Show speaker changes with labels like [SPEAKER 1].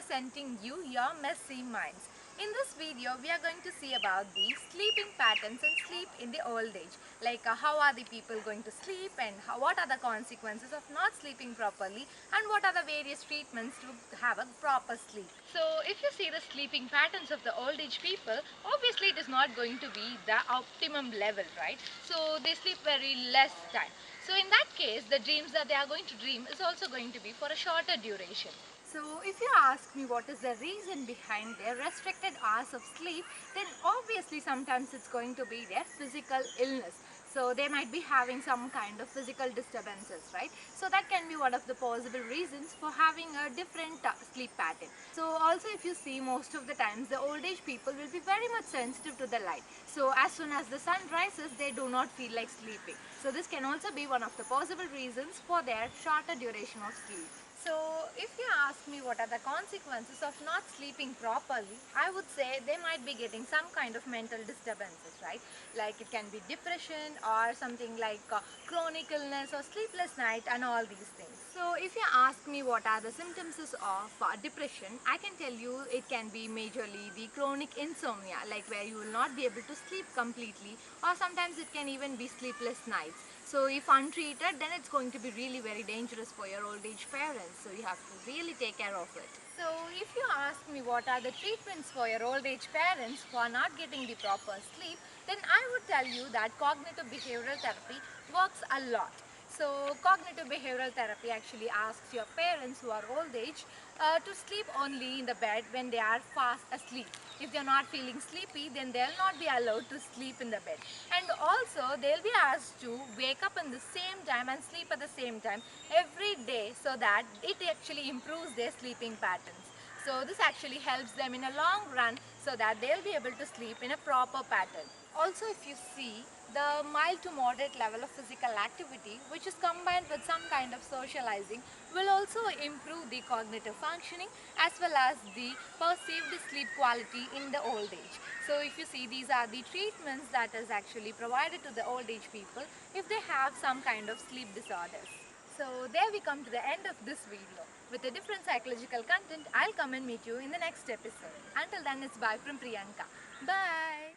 [SPEAKER 1] presenting you your messy minds. In this video, we are going to see about the sleeping patterns and sleep in the old age. Like how are the people going to sleep and what are the consequences of not sleeping properly and what are the various treatments to have a proper sleep. So if you see the sleeping patterns of the old age people, obviously it is not going to be the optimum level, right? So they sleep very less time. So in that case, the dreams that they are going to dream is also going to be for a shorter duration. So if you ask me what is the reason behind their restricted hours of sleep, then obviously sometimes it's going to be their physical illness. So they might be having some kind of physical disturbances, right? So that can be one of the possible reasons for having a different sleep pattern. So also if you see, most of the times the old age people will be very much sensitive to the light. So as soon as the sun rises, they do not feel like sleeping. So this can also be one of the possible reasons for their shorter duration of sleep. So if you ask me what are the consequences of not sleeping properly, I would say they might be getting some kind of mental disturbances, right? Like it can be depression or something like chronic illness or sleepless night and all these things. So if you ask me what are the symptoms of depression, I can tell you it can be majorly the chronic insomnia, like where you will not be able to sleep completely, or sometimes it can even be sleepless nights. So if untreated, then it's going to be really very dangerous for your old age parents. So you have to really take care of it. So if you ask me what are the treatments for your old age parents who are not getting the proper sleep, then I would tell you that cognitive behavioral therapy works a lot. So cognitive behavioral therapy actually asks your parents who are old age to sleep only in the bed when they are fast asleep. If they are not feeling sleepy, then they will not be allowed to sleep in the bed. And also they will be asked to wake up in the same time and sleep at the same time every day, so that it actually improves their sleeping patterns. So this actually helps them in a long run, so that they'll be able to sleep in a proper pattern. Also, if you see, the mild to moderate level of physical activity, which is combined with some kind of socializing, will also improve the cognitive functioning as well as the perceived sleep quality in the old age. So if you see, these are the treatments that is actually provided to the old age people if they have some kind of sleep disorders. So there we come to the end of this video. With a different psychological content, I'll come and meet you in the next episode. Until then, it's bye from Priyanka. Bye!